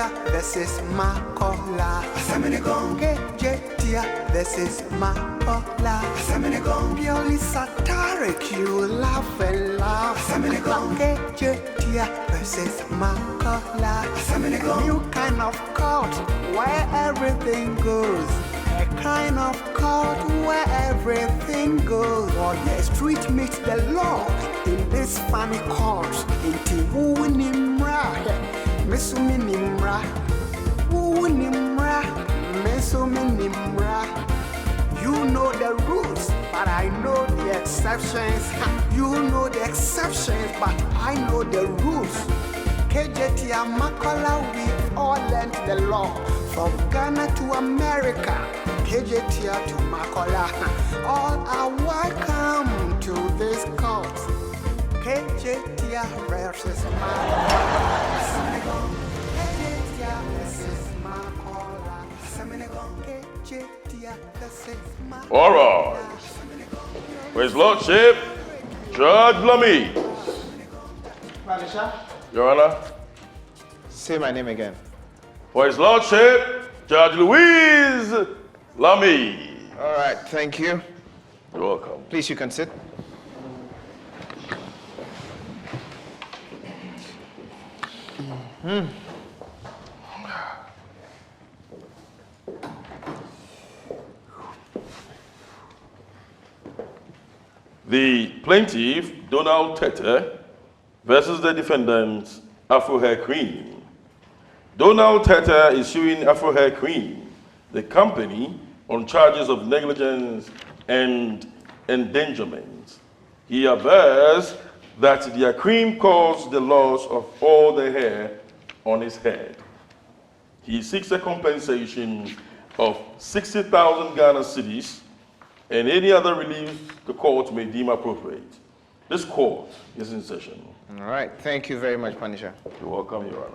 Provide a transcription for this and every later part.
Kejetia versus Makola. Kejetia versus Makola. Purely satiric, you laugh and laugh. Kejetia versus Makola. New kind of cult where everything goes. A kind of cult where everything goes. Or the street meets the law in this funny cult. Inti woo nimra, mesumi nimra, woo nimra, mesumi nimra. You know the rules, but I know the exceptions. You know the exceptions, but I know the rules. Kejetia Makola, we all learned the law. From Ghana to America, Kejetia to Makola, all are welcome to this cult. Kejetia versus Makola. Kejetia versus Makola. Kejetia versus Makola. All right. For His Lordship, Judge Lamy. Manisha, Your Honor. say my name again. For His Lordship, Judge Louise Lamy. All right, thank you. You're welcome. Please, you can sit. The plaintiff, Donald Tete, versus the defendant, Afro Hair Cream. Donald Tete is suing Afro Hair Cream, the company, on charges of negligence and endangerment. He avers that their cream caused the loss of all the hair on his head. He seeks a compensation of 60,000 Ghana cedis and any other relief the court may deem appropriate. This court is in session. All right, thank you very much, Manisha. You're welcome, Your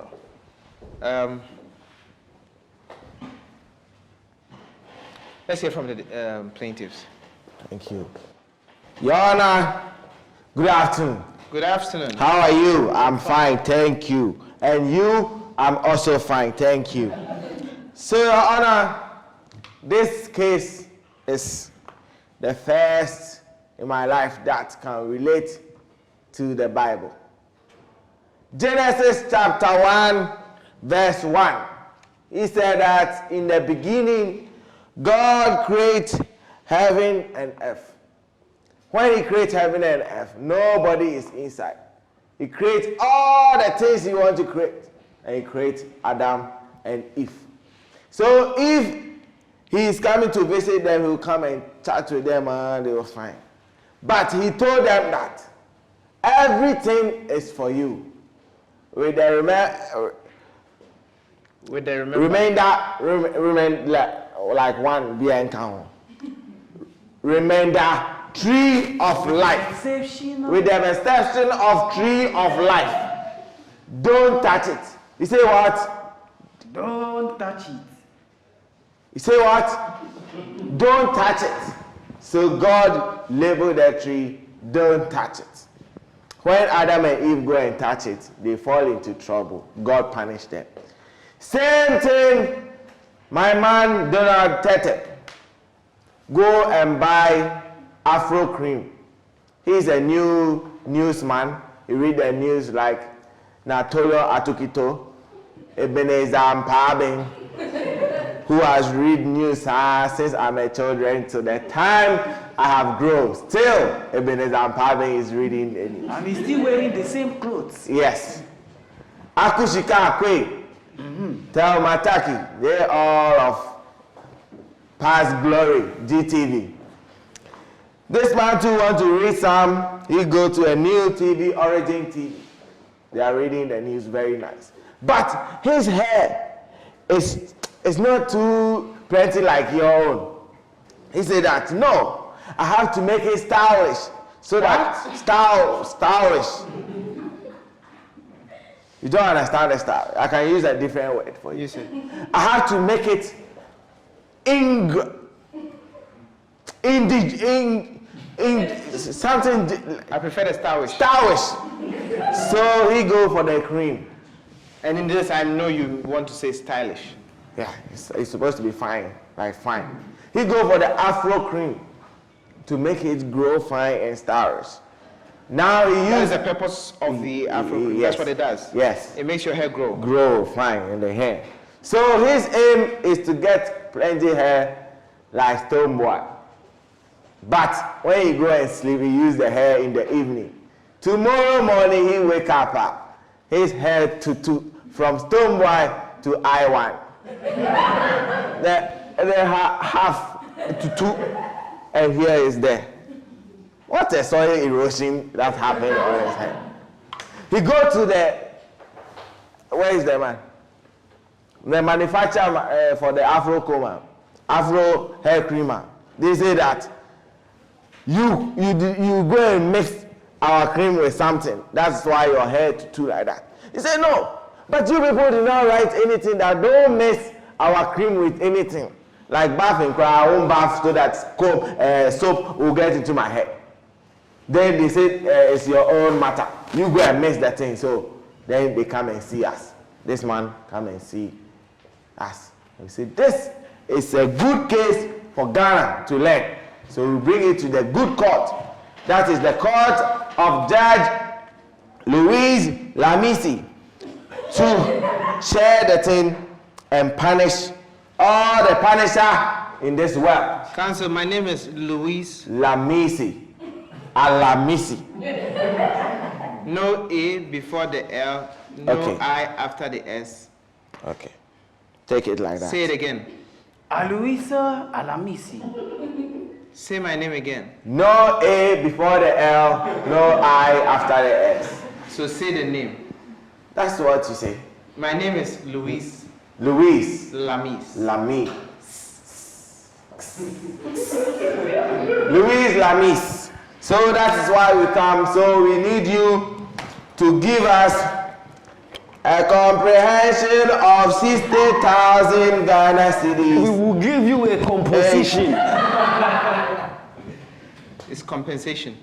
Honor. Let's hear from the plaintiffs. Thank you. Your Honor, good afternoon. Good afternoon. How are you? I'm fine, thank you. And you? I'm also fine, thank you. So, Your Honor, this case is the first in my life that can relate to the Bible. Genesis chapter 1, verse 1. He said that in the beginning, God created heaven and earth. When He creates heaven and earth, nobody is inside. He creates all the things He wants to create. And He creates Adam and Eve. So if He is coming to visit them, He will come and chat with them and they will fine. But He told them that everything is for you. With the remainder, like one behind count. Remainder, tree of life. With the exception of tree of life. Don't touch it. You say what? Don't touch it. You say what? Don't touch it. So God labeled that tree, don't touch it. When Adam and Eve go and touch it, they fall into trouble. God punished them. Same thing, my man Donald Tete. Go and buy Afro cream. He's a new newsman. He read the news like Natolo Atukito, Ebenezer Mpabing, who has read news since I'm a children to the time I have grown. Still, Ebenezer Mpabing is reading the news. And he's still wearing the same clothes. Yes. Akushika Akwe, Tel Mataki, they're all of past glory, GTV. This man too want to read some, he go to a new TV, Origin TV. They are reading the news, very nice. But his hair is not too plenty like your own. He said that, no, I have to make it stylish. So that, stylish. You don't understand the style. I can use a different word for you. I have to make it something. I prefer the stylish. Stylish. So he go for the cream. And in this, I know you want to say stylish. Yeah, it's supposed to be fine, like fine. He go for the Afro cream to make it grow fine and stylish. Now he That is uses the purpose of the Afro cream. Yes. That's what it does. Yes. It makes your hair grow. Grow fine in the hair. So his aim is to get plenty hair like Stone Boy. But when he go and sleep, he use the hair in the evening. Tomorrow morning he wake up, his hair from Stone Boy to I1. then half to 2, and here is there. What a soil erosion that happened on his head. He go to where is the man? The manufacturer for the Afro coma, Afro hair creamer. They say that you go and mix our cream with something. That's why your hair tutu like that. He said no, but you people did not write anything that don't mix our cream with anything. Like bathing, our own bath so that soap will get into my hair. Then they say it's your own matter. You go and mix that thing. So then they come and see us. This man come and see us. We say this is a good case for Ghana to learn. So we bring it to the good court. That is the court of Judge Liezer-Legacy to share the thing and punish all the punisher in this world. Counsel, my name is Liezer-Legacy. Alamisi. No A before the L, no Okay. I after the S. Okay. Take it like that. Say it again. Liezer-Legacy. Say my name again. No A before the L, no I after the S. So say the name. That's what you say. My name is Luis Luis Lamis. Lamy. Luis Lamis. So that is why we come. So we need you to give us a comprehension of 60,000 Ghana cedis. We will give you a composition. It's compensation.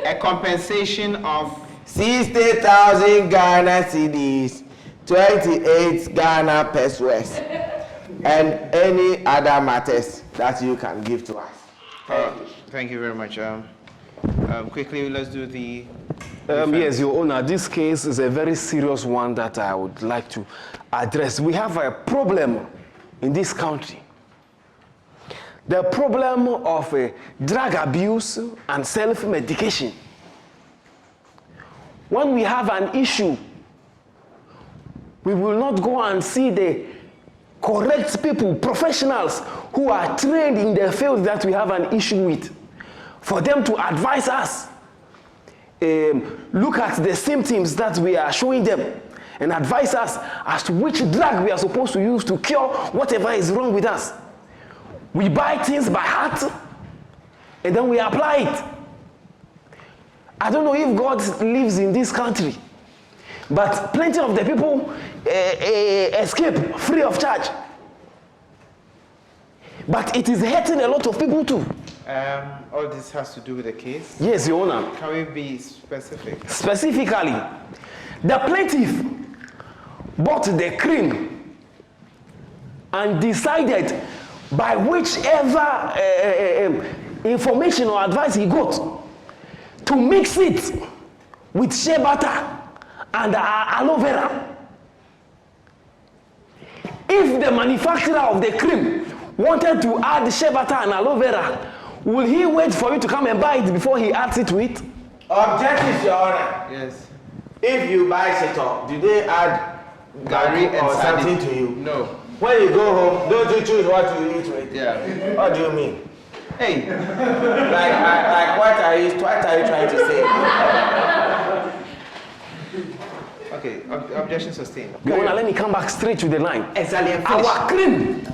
A compensation of 60,000 Ghana cedis, 28 Ghana pesos, and any other matters that you can give to us. Thank you very much. Quickly, let's do the. Yes, Your Honor, this case is a very serious one that I would like to address. We have a problem in this country. The problem of drug abuse and self-medication. When we have an issue, we will not go and see the correct people, professionals who are trained in the field that we have an issue with, for them to advise us. Look at the symptoms that we are showing them and advise us as to which drug we are supposed to use to cure whatever is wrong with us. We buy things by heart and then we apply it. I don't know if God lives in this country, but plenty of the people escape free of charge. But it is hurting a lot of people too. All this has to do with the case. Yes, Your Honor. Can we be specific? Specifically, the plaintiff bought the cream and decided by whichever information or advice he got to mix it with shea butter and aloe vera. If the manufacturer of the cream wanted to add shea butter and aloe vera, will he wait for you to come and buy it before he adds it to it? Objective, Your Honor. Yes. If you buy Seto, do they add Gary and or something sardine. to you? No. When you go home, don't you choose what you eat with? Yeah. What do you mean? Hey. Like what are you trying to say? Okay. Objection sustained. Your Honor, let me come back straight to the line. Exactly. And finish. Our cream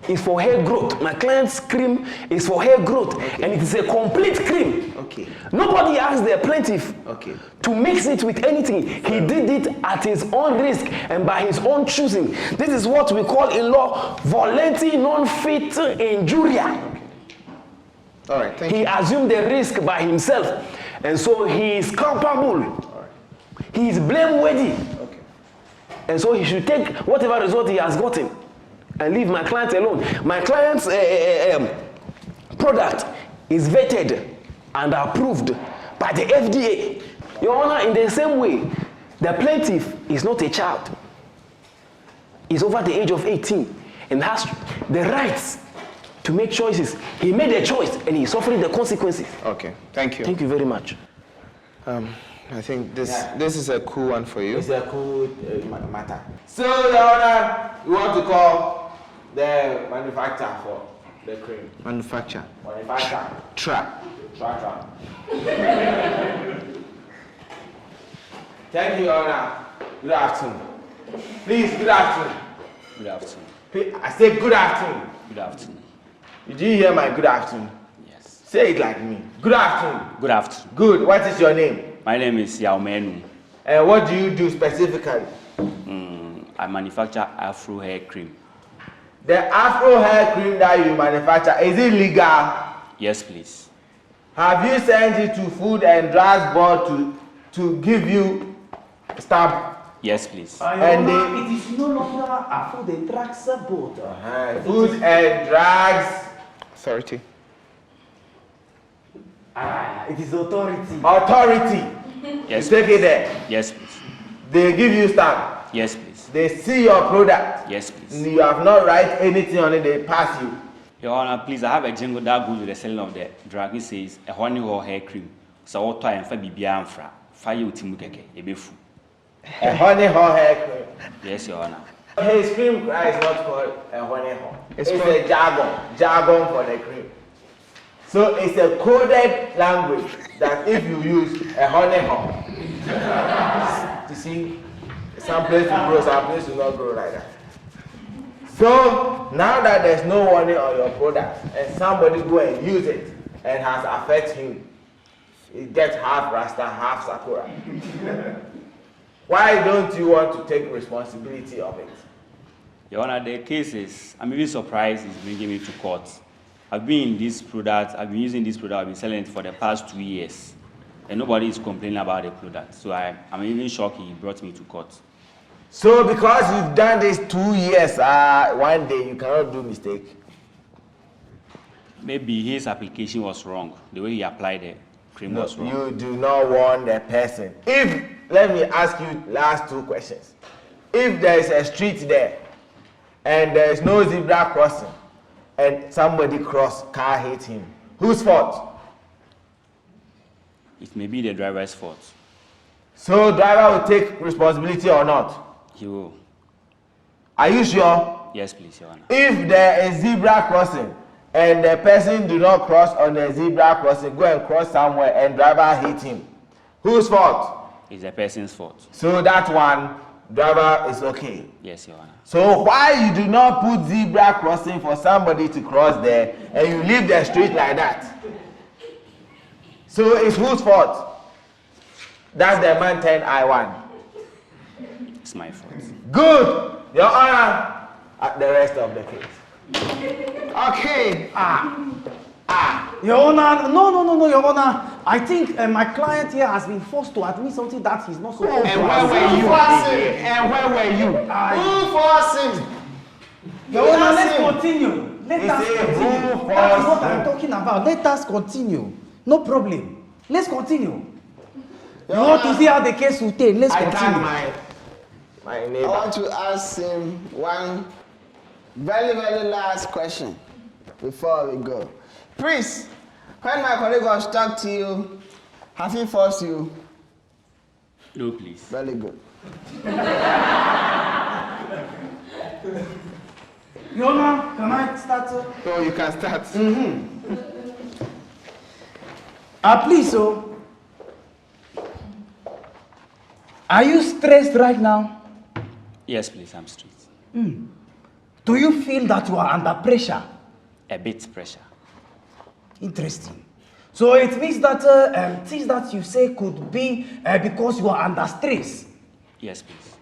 is for hair growth. My client's cream is for hair growth, and it is a complete cream. Okay. Nobody asked the plaintiff to mix it with anything. He did it at his own risk and by his own choosing. This is what we call in law volenti non fit injuria. All right. Thank He you. assumed the risk by himself, and so he is culpable. He is blameworthy. Okay. And so he should take whatever result he has gotten and leave my client alone. My client's product is vetted and approved by the FDA. Your Honor, in the same way, the plaintiff is not a child. He's over the age of 18 and has the rights to make choices. He made a choice and he's suffering the consequences. Okay, thank you. Thank you very much. I think this is a cool one for you. It's a cool matter. So, Your Honor, we want to call the manufacturer for the cream. Manufacture. Manufacturer. Tra. Tra. Thank you, Your Honor. Good afternoon. Please, good afternoon. Good afternoon. Please, I say good afternoon. Good afternoon. Did you hear my good afternoon? Yes. Say it like me. Good afternoon. Good afternoon. Good. What is your name? My name is Yaumenu. And what do you do specifically? I manufacture Afro hair cream. The Afro hair cream that you manufacture, is it legal? Yes, please. Have you sent it to Food and Drugs Board to give you stamp? Yes, please. And it is no longer a Food and Drugs Board. Food and Drugs Authority. It is authority. Authority. Yes. You take it there. Yes, please. They give you stamp. Yes, please. They see your product. Yes, please. And you have not write anything on it. They pass you. Your Honor, please, I have a jingle that goes with the selling of the drug. It says a honey or hair cream. So what time for Bibia and Fra? Fire Timukeke, a befu. A honey hair cream. Yes, Your Honor. His cream is not called a honey hair. It's called a jargon for the cream. So it's a coded language that if you use a honey hair, you see, some place will grow, some place will not grow like that. So now that there's no honey on your product and somebody go and use it and has affected him, it gets half Rasta, half Sakura. Why don't you want to take responsibility of it? Your Honor, the case is, I'm even surprised it's bringing me to court. I've been in this product, I've been using this product, I've been selling it for the past 2 years. And nobody is complaining about the product. So I'm even shocked he brought me to court. So because you've done this 2 years, one day you cannot do mistake. Maybe his application was wrong. The way he applied the cream was wrong. You do not want the person. Let me ask you last 2 questions. If there is a street there and there is no zebra crossing and somebody car hit him, whose fault? It may be the driver's fault. So driver will take responsibility or not? He will. Are you sure? Yes, please, Your Honor. If there is zebra crossing and the person do not cross on the zebra crossing, go and cross somewhere and driver hit him, whose fault? It's the person's fault. So that one, driver is okay. Yes, Your Honor. So why you do not put zebra crossing for somebody to cross there and you leave the street like that? So it's whose fault? That's the man 10 I1. It's my fault. Good. Your Honor, at the rest of the case. Okay. Your Honor, no, Your Honor. I think my client here has been forced to admit something that he's not supposed to. And where were you? And where were you? Who forced him? Your Honor, let's continue. Let us He said, continue. who That is forced what I'm talking about. Let us continue. No problem. Let's continue. You want to see how the case will take? Let's I continue. thank my I neighbor. want to ask him one very, very last question before we go. Please, when my colleague was talking to you, have he forced you? No, please. Very good. Your Honor, can I start? So you can start. Please, are you stressed right now? Yes, please, I'm straight. Do you feel that you are under pressure? A bit pressure. Interesting. So it means that things that you say could be because you are under stress Yes, please.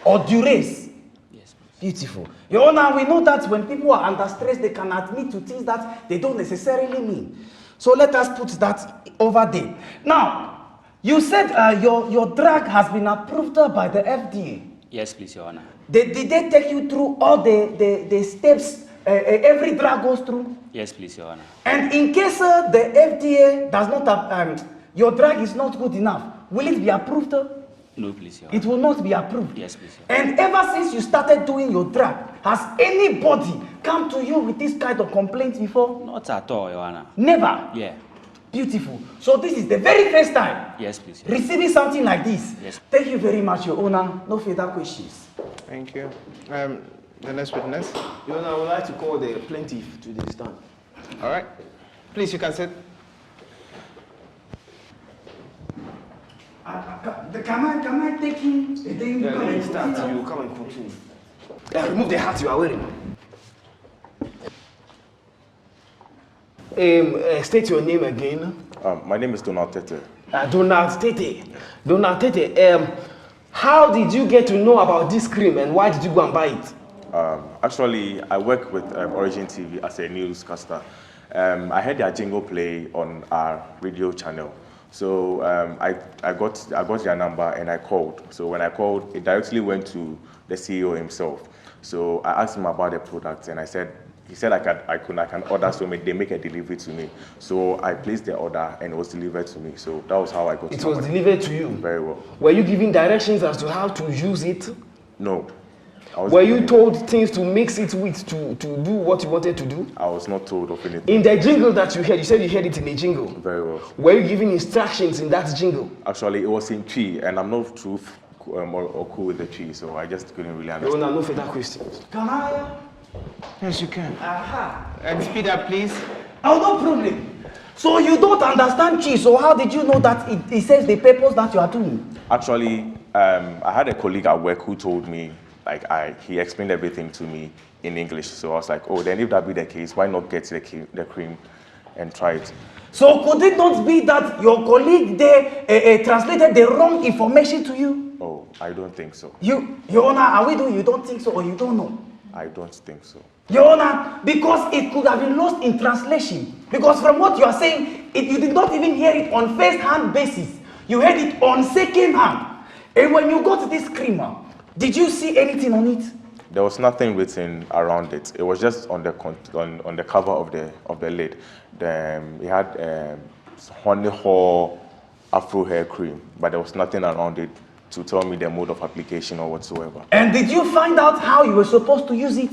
or duress. Yes, please. Beautiful. Your Honor, we know that when people are under stress, they can admit to things that they don't necessarily mean. So let us put that over there. Now, You said your drug has been approved by the FDA. Yes, please, Your Honor. Did they take you through all the steps every drug goes through? Yes, please, Your Honor. And in case the FDA does not, your drug is not good enough, will it be approved? No, please, Your Honor. It will not be approved. Yes, please, Your Honor. And ever since you started doing your drug, has anybody come to you with this kind of complaint before? Not at all, Your Honor. Never? Yeah. Beautiful. So this is the very first time Yes, please, Your Honor. receiving something like this. Yes. Thank you very much, Your Honor. No further questions. Thank you. The next witness. Your Honor, I would like to call the plaintiff to the stand. All right. Please, you can sit. Can I take him? Yeah, let me start. You come and continue. Remove the hat you are wearing. State your name again. My name is Donald Tete. Donald Tete. Donald Tete. How did you get to know about this cream and why did you go and buy it? Actually, I work with Origin TV as a newscaster. I heard their jingle play on our radio channel. So I got their number and I called. So when I called, it directly went to the CEO himself. So I asked him about the product and he said I can order, so they make a delivery to me. So I placed the order and it was delivered to me. So that was how I got it. It was delivered to you? Very well. Were you given directions as to how to use it? No. Were you told things to mix it with to do what you wanted to do? I was not told of anything. In the jingle that you heard, you said you heard it in a jingle. Very well. Were you given instructions in that jingle? Actually, it was in Chi, and I'm not too or cool with the Chi, so I just couldn't really understand. No further questions. Can I? Yes, you can. Aha. And speed up, please. Oh, no problem. So you don't understand Chi, so how did you know that it says the purpose that you are doing? Actually, I had a colleague at work who told me, he explained everything to me in English. So I was like, oh, then if that be the case, why not get the cream and try it? So could it not be that your colleague there translated the wrong information to you? Oh, I don't think so. Your Honor, are we doing you don't think so or you don't know? I don't think so. Your Honor, because it could have been lost in translation. Because from what you are saying, you did not even hear it on first-hand basis. You heard it on second-hand. And when you got this creamer, did you see anything on it? There was nothing written around it. It was just on the cover of the lid. It had honey hair Afro hair cream, but there was nothing around it to tell me the mode of application or whatsoever. And did you find out how you were supposed to use it?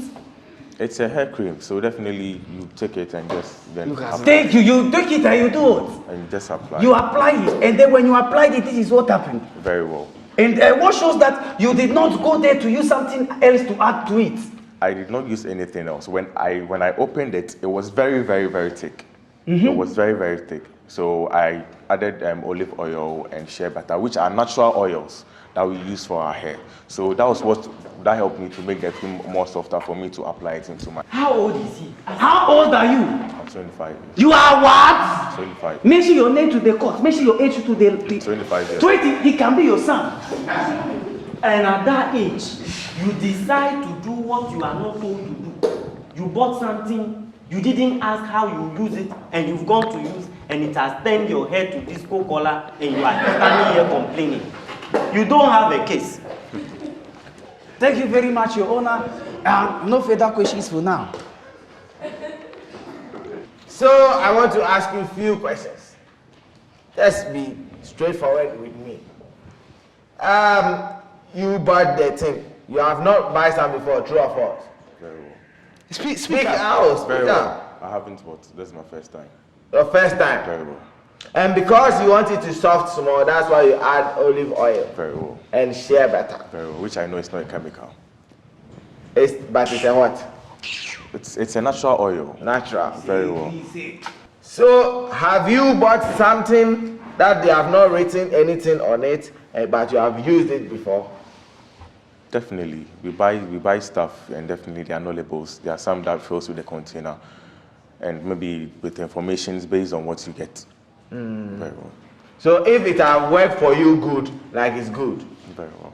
It's a hair cream, so definitely you take it and just then Thank you. You take it and you do it. and just apply. You apply it, and then when you applied it, this is what happened. Very well. And what shows that you did not go there to use something else to add to it? I did not use anything else. When I opened it, it was very, very, very thick. It was very, very thick. So I added olive oil and shea butter, which are natural oils that we use for our hair. So that helped me to make the cream more softer for me to apply it into my. How old is he? How old are you? I'm 25 years. You are what? 25. Mention your name to the court. Mention your age to the 25 years. 20, he can be your son. And at that age, you decide to do what you are not told to do. You bought something, you didn't ask how you use it, and you've gone to use, and it has turned your head to disco collar, and you are standing here complaining. You don't have a case. Thank you very much, Your Honor. No further questions for now. So I want to ask you a few questions. Just be straightforward with me. You bought the thing. You have not bought some before, true or false? Very well. Speak out. Very well. I haven't, but this is my first time. Your first time. Very well. And because you want it to soft small, that's why you add olive oil. Very well. And shea butter. Very well. Which I know is not a chemical. But it's a what? It's a natural oil. Natural. Very well. So have you bought something that they have not written anything on it, but you have used it before? Definitely. We buy stuff, and definitely there are no labels. There are some that fills with the container, and maybe with information based on what you get. Very well. So if it have worked for you good, like it's good. Very well.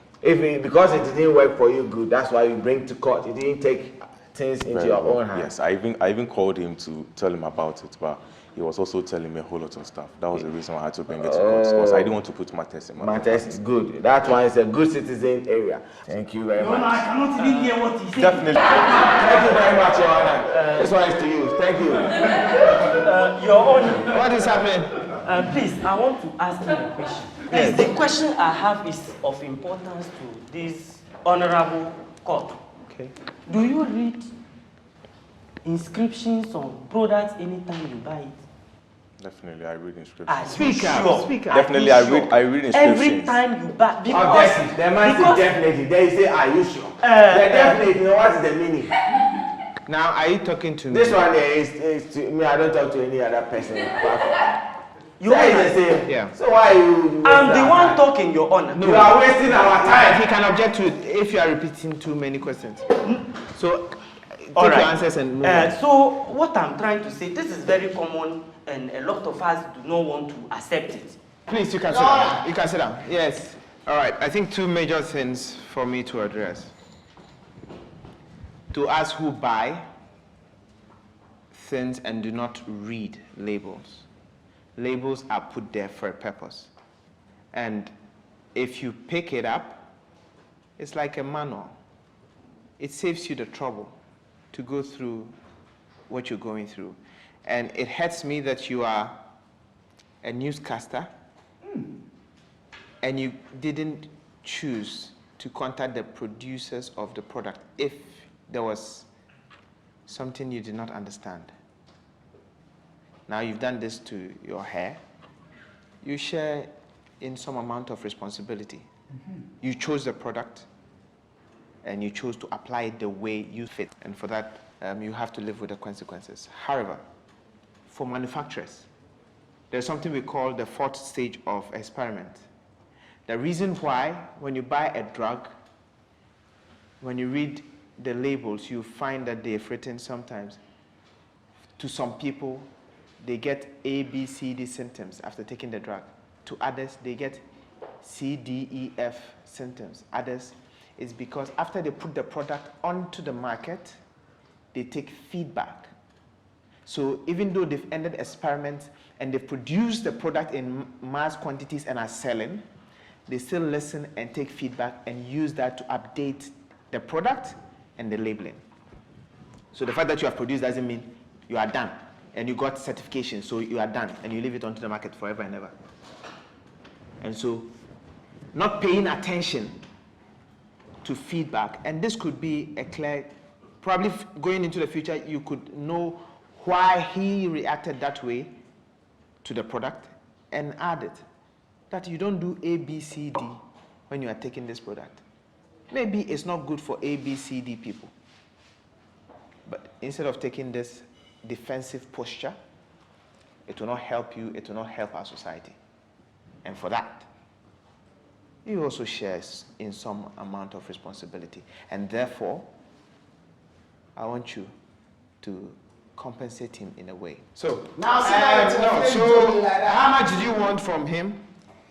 Because it didn't work for you good, that's why you bring to court. You didn't take things into your own hands. Yes, I even called him to tell him about it, but he was also telling me a whole lot of stuff. That was the reason why I had to bring it to court, because I didn't want to put matters in my Matters is good. That one is a good citizen area. Thank you very much. I cannot even hear what he said. Definitely. Thank you very much, Your Honor. This one is to you. Thank you. Your Honor. What is happening? Please, I want to ask you a question. Please, the question I have is of importance to this honorable court. Okay. Do you read inscriptions on products anytime you buy it? Definitely, I read inscriptions. Are you Speak sure? up, speak up. Definitely, Are I you sure? read inscriptions. Every time you buy, because Objection. The man say definitely. Then you say, are you sure? Definitely. You know what is the meaning? Now, are you talking to me? This one there is to me. I don't talk to any other person. you That are is the same. Yeah. So why you? I'm the one talking, Your Honor. You are wasting our time. He can object to it if you are repeating too many questions. So, take All your right. answers and move on. So what I'm trying to say, this is very common, and a lot of us do not want to accept it. Please, you can sit down. You can sit down. Yes. All right. I think two major things for me to address. To us who buy things and do not read labels. Labels are put there for a purpose. And if you pick it up, it's like a manual. It saves you the trouble to go through what you're going through. And it hurts me that you are a newscaster and you didn't choose to contact the producers of the product if there was something you did not understand. Now you've done this to your hair. You share in some amount of responsibility. You chose the product and you chose to apply it the way you fit. And for that, you have to live with the consequences. However, for manufacturers, there's something we call the fourth stage of experiment. The reason why, when you buy a drug, when you read the labels, you find that they've written sometimes, to some people, they get A, B, C, D symptoms after taking the drug. To others, they get C, D, E, F symptoms. Others, it's because after they put the product onto the market, they take feedback. So even though they've ended experiments and they've produced the product in mass quantities and are selling, they still listen and take feedback and use that to update the product and the labeling. So the fact that you have produced doesn't mean you are done and you got certification, so you are done and you leave it onto the market forever and ever. And so not paying attention to feedback, and this could be a clear, probably going into the future, you could know why he reacted that way to the product and add it. That you don't do A, B, C, D when you are taking this product. Maybe it's not good for A, B, C, D people. But instead of taking this defensive posture, it will not help you, it will not help our society. And for that, he also shares in some amount of responsibility. And therefore, I want you to compensate him in a way. So, Now, how much did you want from him?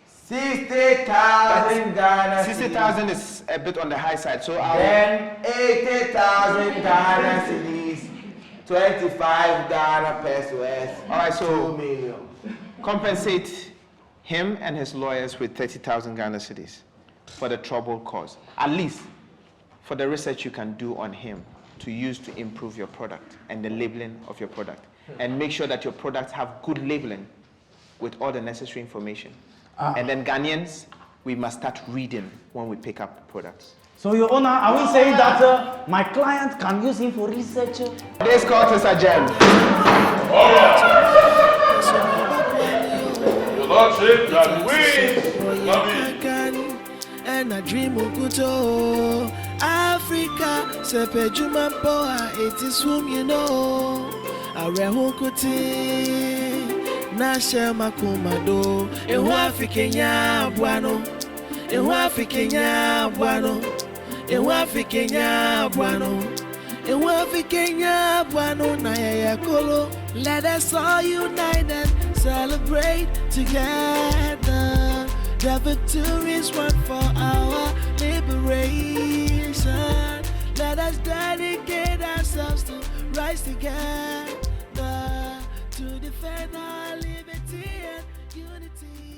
60,000 Ghana. 60,000 is a bit on the high side. So Then 80,000 Ghana cedis, 25 Ghana pesos. All right, so 2 million. compensate him and his lawyers with 30,000 Ghana cedis for the trouble caused. At least for the research you can do on him to use to improve your product and the labeling of your product. And make sure that your products have good labeling with all the necessary information. And then Ghanaians, we must start reading when we pick up products. So, Your Honor, are we saying that my client can use him for research? This court is adjourned. All right. Your Lordship, that we love you. And I dream of good Africa, Sepejuma Boa, it is whom you know. I rehokuti. Nasha makumado, Ewafikenya Buano, Ewafikenya Buano, Ewafikenya Buano, Ewafikenya Buano, Naya Kolo. Let us all unite and celebrate together. The victory is won for our liberation. Let us dedicate ourselves to rise together to defend our unity.